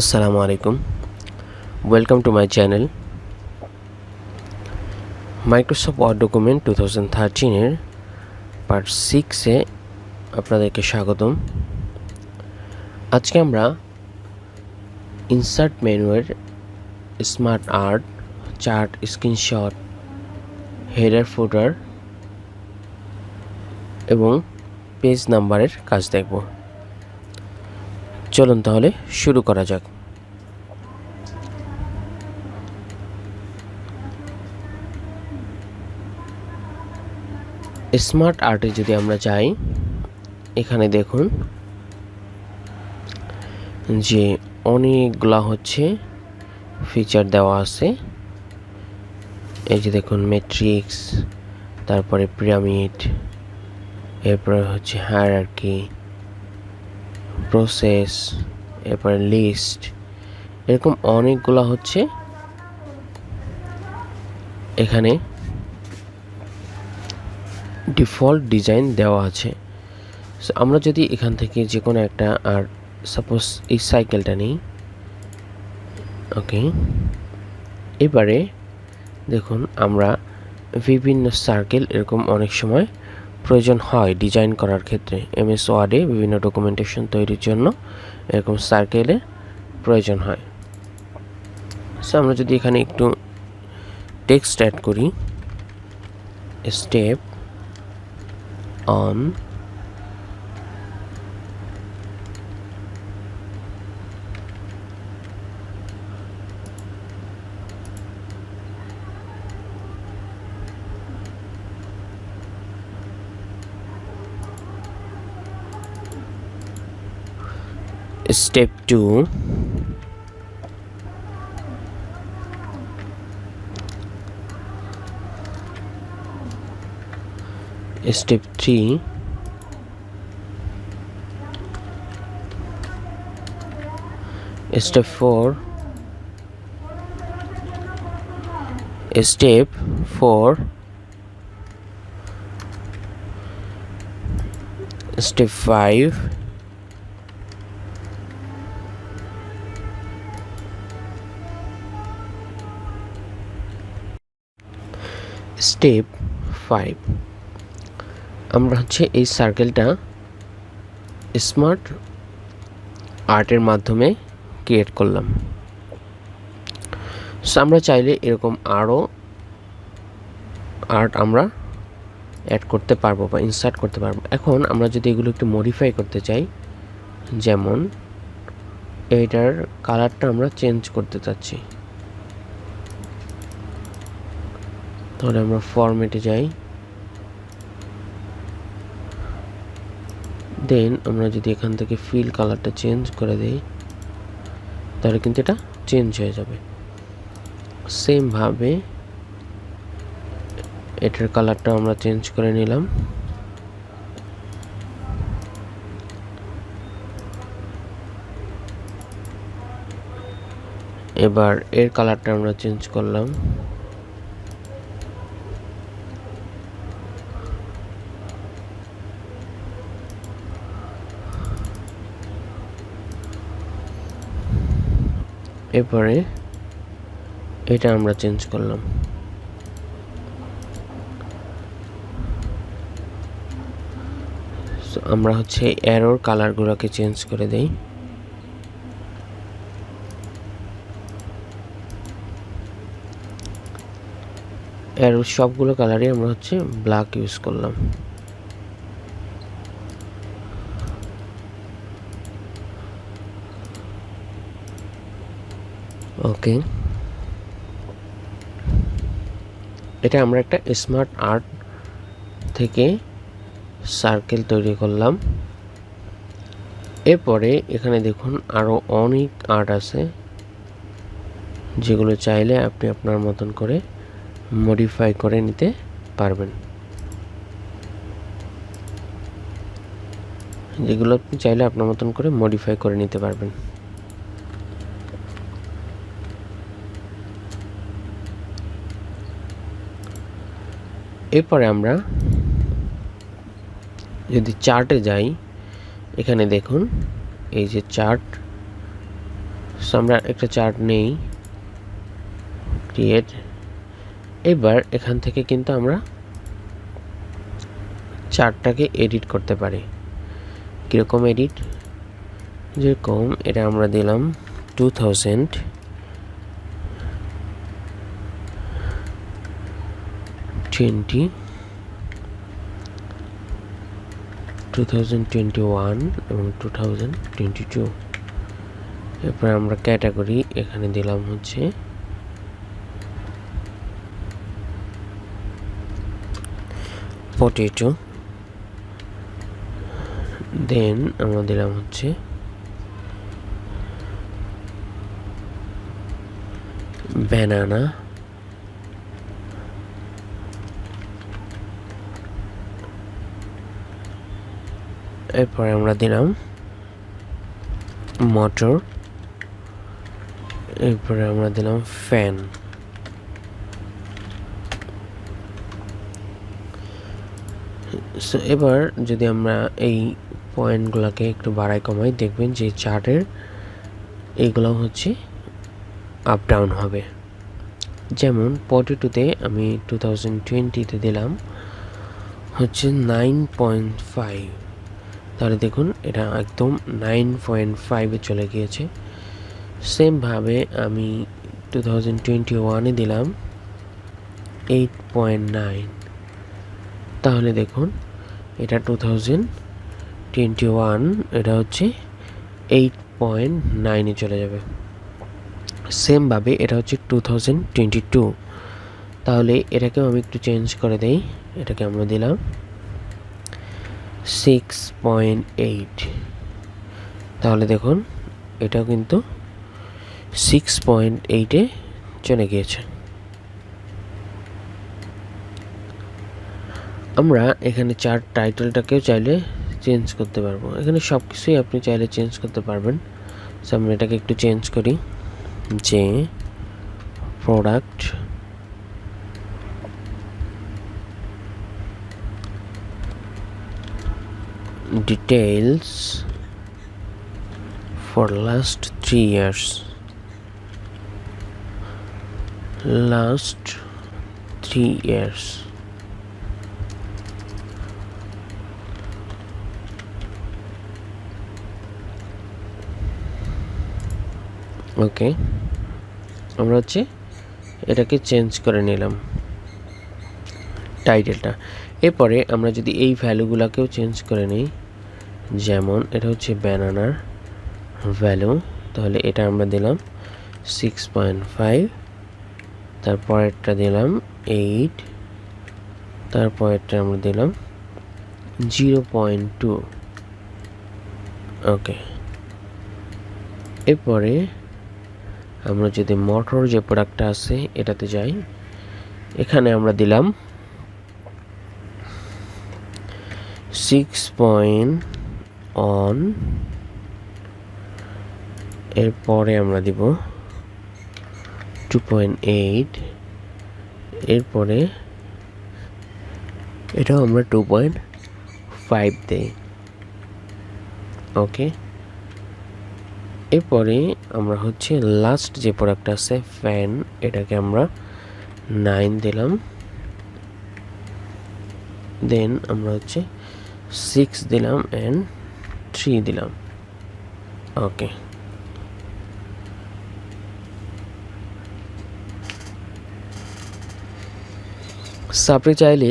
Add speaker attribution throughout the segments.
Speaker 1: আসসালামু আলাইকুম। Welcome to my channel. Microsoft Word document 2013 part 6-এ আপনাদেরকে স্বাগতম। আজকে আমরা ইনসার্ট মেনুয়ের smart art, chart, screenshot, header footer এবং পেজ নাম্বারের কাজ দেখব। চলুন তাহলে শুরু করা যাক। স্মার্ট আর্টে যদি আমরা যাই, এখানে দেখুন যে অনেকগুলা ফিচার দেওয়া আছে। এই যে দেখুন ম্যাট্রিক্স, তারপরে পিরামিড, এরপরে হায়ারার্কি, প্রসেস, এরপরে লিস্ট, এরকম অনেকগুলা এখানে ডিফল্ট ডিজাইন দেওয়া আছে। সো আমরা যদি এখান থেকে যে কোনো একটা, আর সাপোজ এই সাইকেলটা নিই, ওকে, এবারে দেখুন আমরা বিভিন্ন সার্কেল এরকম অনেক সময় প্রয়োজন হয় ডিজাইন করার ক্ষেত্রে। এমএস ওয়ার্ডে বিভিন্ন ডকুমেন্টেশন তৈরির জন্য এরকম সার্কেলের প্রয়োজন হয়। সো আমরা যদি এখানে একটু টেক্সট অ্যাড করি, step on step 2, step 3, step 4, step 4, step 5, step 5। আমরা এই সার্কেলটা স্মার্ট আর্টের মাধ্যমে ক্রিয়েট করলাম। সো আমরা চাইলে এরকম আরও আর্ট আমরা অ্যাড করতে পারবো বা ইনসার্ট করতে পারবো। এখন আমরা যদি এগুলো একটু মডিফাই করতে চাই, যেমন এইটার কালারটা আমরা চেঞ্জ করতে চাচ্ছি, তাহলে আমরা ফরম্যাটে যাই, দেন আমরা যদি এখান থেকে ফিল কালারটা চেঞ্জ করে দেই, তাহলে কিন্তু এটা চেঞ্জ হয়ে যাবে। সেমভাবে এটার কালারটা আমরা চেঞ্জ করে নিলাম। এবার এর কালারটা আমরা চেঞ্জ করলাম। এরপরে এটা আমরা চেঞ্জ করলাম। আমরা অ্যারোর কালারগুলোকে চেঞ্জ করে দেই। অ্যারোর সবগুলো কালারই আমরা ব্ল্যাক ইউজ করলাম। ওকে, এটা আমরা একটা স্মার্ট আর্ট থেকে সার্কেল তৈরি করলাম। এরপরে এখানে দেখুন আরও অনেক আর্ট আছে, যেগুলো চাইলে আপনি আপনার মতন করে মডিফাই করে নিতে পারবেন। যেগুলো আপনি চাইলে আপনার মতন করে মডিফাই করে নিতে পারবেন। এরপরে আমরা যদি চার্টে যাই, এখানে দেখুন এই যে চার্ট, সো আমরা একটা চার্ট নেই, ক্রিয়েট। এবার এখান থেকে কিন্তু আমরা চার্টটাকে এডিট করতে পারি। কীরকম এডিট? যেরকম এটা আমরা দিলাম 2020, টু থাউজেন্ড 2021 এবং 2022। এরপর আমরা ক্যাটাগরি এখানে দিলাম হচ্ছে পটেটো, দেন আমরা দিলাম হচ্ছে ব্যানানা, এরপরে আমরা দিলাম মটর, এরপরে আমরা দিলাম ফ্যান। সো এবার যদি আমরা এই পয়েন্টগুলোকে একটু বাড়াই কমাই, দেখবেন যে চার্টের এইগুলো হচ্ছে আপ ডাউন হবে। যেমন পটেটোতে আমি 2020-তে দিলাম হচ্ছে 9.5, তাহলে দেখুন এটা একদম 9.5-এ চলে গিয়েছে। সেমভাবে আমি 2021-এ দিলাম 8.9, তাহলে দেখুন এটা 2021, এটা হচ্ছে 8.9-এ চলে যাবে। সেমভাবে এটা হচ্ছে 2022, তাহলে এটাকেও আমি একটু চেঞ্জ করে দেই। এটাকে আমরা দিলাম 6.8, তাহলে দেখুন এটাও কিন্তু 6.8-এ চলে গিয়েছে। আমরা এখানে চার্ট টাইটেলটাকেও চাইলে চেঞ্জ করতে পারবো। এখানে সব কিছুই আপনি চাইলে চেঞ্জ করতে পারবেন। সো আমরা এটাকে একটু চেঞ্জ করি, যে product details for last 3 years, last 3 years। ওকে, আমরা হচ্ছে এটাকে চেঞ্জ করে নিলাম টাইটেলটা। এরপরে আমরা যদি এই ভ্যালুগুলোকেও চেঞ্জ করে নিই, যেমন এটা হচ্ছে ব্যানানার ভ্যালু, তাহলে এটা আমরা দিলাম 6.5, তারপরেরটা দিলাম 8, তারপরেরটা আমরা দিলাম 0.2। ওকে, এরপরে আমরা যদি মটর যে প্রোডাক্টটা আছে এটাতে যাই, এখানে আমরা দিলাম 6.1, এরপরে আমরা দিব 2.8, এরপরে এটাও আমরা 2.5 দেই। ওকে, এরপরে আমরা হচ্ছে লাস্ট যে প্রোডাক্ট আছে ফ্যান, এটাকে আমরা 9 দিলাম, দেন আমরা হচ্ছে 6 দিলাম অ্যান্ড 3 দিলাম। ওকে, আপনি চাইলে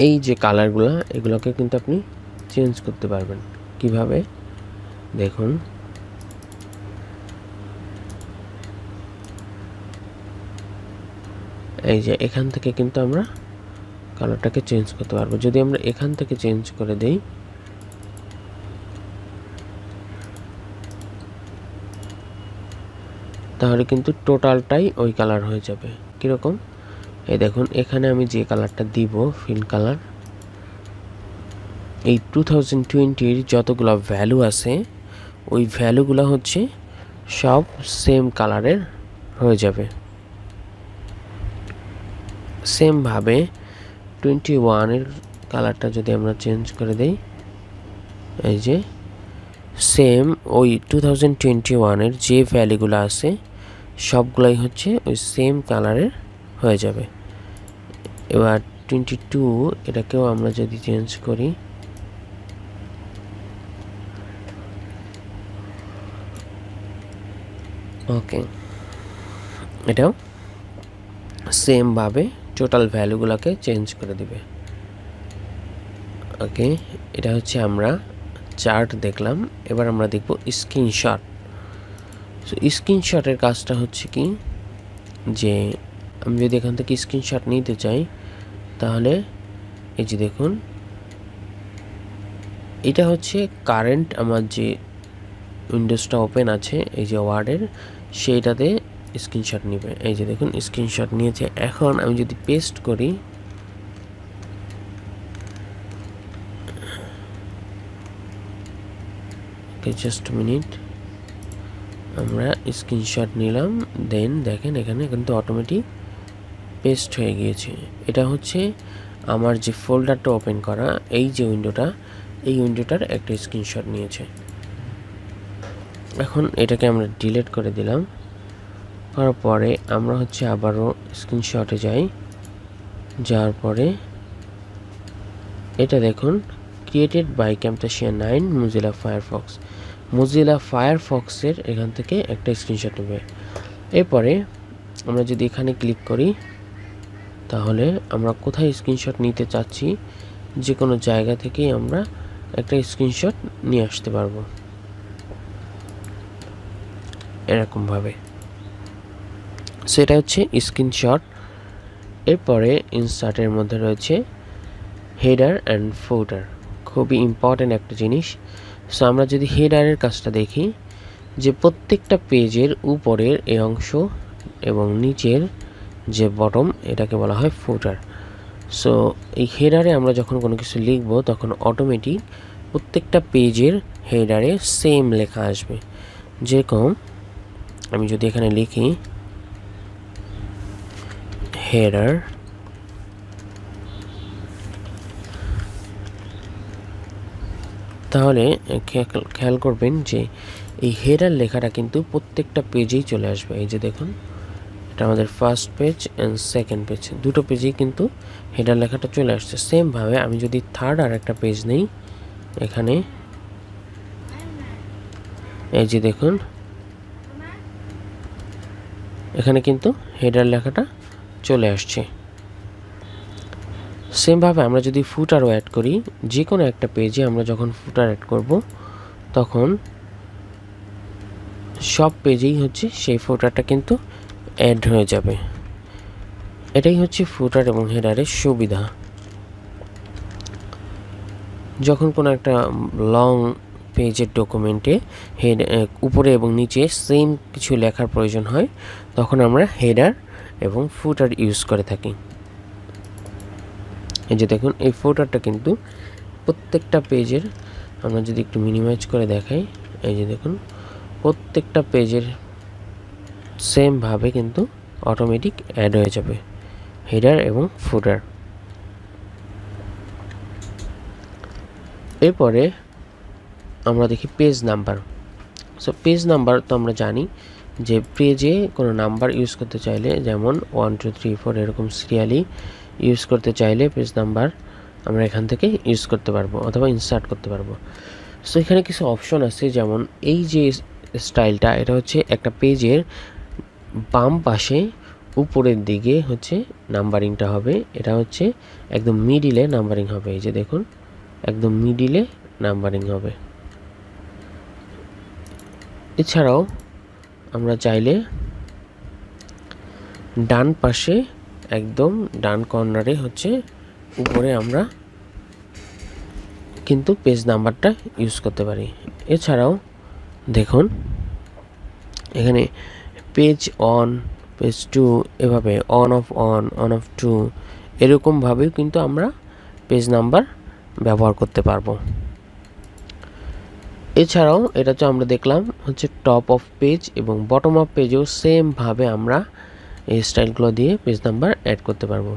Speaker 1: এই যে কালারগুলো, এগুলোকে কিন্তু আপনি চেঞ্জ করতে পারবেন। কিভাবে দেখুন, এই যে এখান থেকে কিন্তু আমরা কালারটাকে চেঞ্জ করতে পারবো। যদি আমরা এখান থেকে চেঞ্জ করে দেই, তাহলে কিন্তু টোটালটাই ওই কালার হয়ে যাবে। কীরকম? এই দেখুন, এখানে আমি যে কালারটা দিব ফিল কালার, এই 2020-র যতগুলো ভ্যালু আছে ওই ভ্যালুগুলো হচ্ছে সব সেম কালারের হয়ে যাবে। সেমভাবে 21-এর কালারটা যদি আমরা চেঞ্জ করে দেই, এই যে সেম ওই 2021-এর যে ভ্যালুগুলো আছে সবগুলাই হচ্ছে ওই সেম কালারের হয়ে যাবে। এবার 22 এটাকেও আমরা যদি চেঞ্জ করি, ওকে, এটাও সেমভাবে টোটাল ভ্যালুগুলোকে চেঞ্জ করে দিবে। ওকে, এটা হচ্ছে আমরা চার্ট দেখলাম। এবার আমরা দেখব স্ক্রিনশট। সো স্ক্রিনশটের কাজটা হচ্ছে কি, যে আমি যদি এখান থেকে স্ক্রিনশট নিতে চাই তাহলে এই যে দেখুন, এটা হচ্ছে কারেন্ট আমার যে উইন্ডোজটা ওপেন আছে এই যে ওয়ার্ডের, সেইটাতে স্ক্রিনশট নেবে। এই যে দেখুন স্ক্রিনশট নিয়েছে। এখন আমি যদি পেস্ট করি, জাস্ট মিনিট, আমরা স্ক্রিনশট নিলাম, দেন দেখেন এখানে কিন্তু অটোমেটিক পেস্ট হয়ে গিয়েছে। এটা হচ্ছে আমার যে ফোল্ডারটা ওপেন করা, এই যে উইন্ডোটা, এই উইন্ডোটার একটা স্ক্রিনশট নিয়েছে। এখন এটাকে আমরা ডিলিট করে দিলাম। করার পরে আমরা হচ্ছে আবারও স্ক্রিনশটে যাই, যাওয়ার পরে এটা দেখুন, created by Camtasia 9 Mozilla Firefox. Mozilla ফায়ারফক্সের এখান থেকে একটা স্ক্রিনশট নেবে। এরপরে আমরা যদি এখানে ক্লিক করি তাহলে আমরা কোথায় স্ক্রিনশট নিতে চাচ্ছি যে কোনো জায়গা থেকেই আমরা একটা স্ক্রিনশট নিয়ে আসতে পারবো এরকমভাবে। সেটা হচ্ছে স্ক্রিনশট। এরপরে ইনসার্টের মধ্যে রয়েছে হেডার অ্যান্ড ফুটার, খুবই ইম্পর্ট্যান্ট একটা জিনিস। সো আমরা যদি হেডারের কাজটা দেখি, যে প্রত্যেকটা পেজের উপরের এই অংশ এবং নিচের যে বটম, এটাকে বলা হয় ফুটার। সো এই হেডারে আমরা যখন কোনো কিছু লিখব তখন অটোমেটিক প্রত্যেকটা পেজের হেডারে সেম লেখা আসবে। যেরকম আমি যদি এখানে লিখি হেডার, তাহলে খেয়াল করবেন যে এই হেডার লেখাটা কিন্তু প্রত্যেকটা পেজেই চলে আসবে। এই যে দেখুন, এটা আমাদের first page and second page, দুটো পেজেই কিন্তু হেডার লেখাটা চলে আসছে। সেমভাবে আমি যদি থার্ড আর একটা পেজ নেই, এখানে এই যে দেখুন, এখানে কিন্তু হেডার লেখাটা চলে আসছে। সেমভাবে আমরা যদি ফুটারও অ্যাড করি, যে কোনো একটা পেজে আমরা যখন ফুটার অ্যাড করব তখন সব পেজেই হচ্ছে সেই ফুটারটা কিন্তু অ্যাড হয়ে যাবে। এটাই হচ্ছে ফুটার এবং হেডারের সুবিধা। যখন কোনো একটা লং পেজের ডকুমেন্টে হেড উপরে এবং নিচে সেম কিছু লেখার প্রয়োজন হয়, তখন আমরা হেডার এবং ফুটার ইউজ করে থাকি। এই যে দেখুন, এই ফুটারটা কিন্তু প্রত্যেকটা পেজের, আমরা যদি একটু মিনিমাইজ করে দেখাই, এই যে দেখুন প্রত্যেকটা পেজের সেমভাবে কিন্তু অটোমেটিক অ্যাড হয়ে যাবে হেডার এবং ফুটার। এরপরে আমরা দেখি page number. So page number তো আমরা জানি যে পেজে কোনো নাম্বার ইউজ করতে চাইলে, যেমন 1 2 3 4 এরকম সিরিয়ালি ইউজ করতে চাইলে পেজ নাম্বার আমরা এখান থেকে ইউজ করতে পারবো অথবা ইনসার্ট করতে পারবো। সো এখানে কিছু অপশন আছে, যেমন এই যে স্টাইলটা, এটা হচ্ছে একটা পেজের বাম পাশে উপরের দিকে হচ্ছে নাম্বারিংটা হবে। এটা হচ্ছে একদম মিডিলে নাম্বারিং হবে। এই যে দেখুন, একদম মিডিলে নাম্বারিং হবে। এছাড়াও আমরা চাইলে ডান পাশে একদম ডান কর্নারে হচ্ছে উপরে আমরা কিন্তু পেজ নাম্বারটা ইউজ করতে পারি। এছাড়াও দেখুন এখানে পেজ অন, পেজ 2, এভাবে অন অফ 2 এরকমভাবেও কিন্তু আমরা পেজ নাম্বার ব্যবহার করতে পারবো। এছাড়াও এটা তো আমরা দেখলাম হচ্ছে টপ অফ পেজ এবং বটম অফ পেজেও সেমভাবে আমরা এই স্টাইলগুলো দিয়ে পেজ নাম্বার অ্যাড করতে পারবো।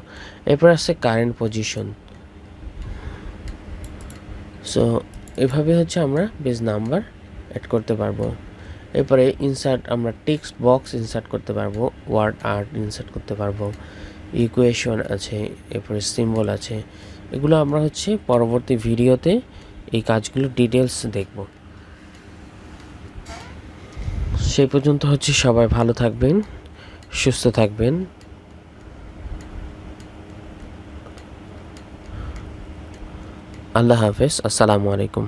Speaker 1: এরপর আছে কারেন্ট পজিশন। সো এভাবে হচ্ছে আমরা পেজ নাম্বার অ্যাড করতে পারবো। এরপরে ইনসার্ট আমরা টেক্সট বক্স ইনসার্ট করতে পারবো, ওয়ার্ড আর্ট ইনসার্ট করতে পারবো, ইকুয়েশন আছে, এরপরে সিম্বল আছে। এগুলো আমরা পরবর্তী ভিডিওতে এই কাজগুলো ডিটেলস দেখব। সেই পর্যন্ত সবাই ভালো থাকবেন, সুস্থ থাকবেন। আল্লাহ হাফেজ, আসসালামু আলাইকুম।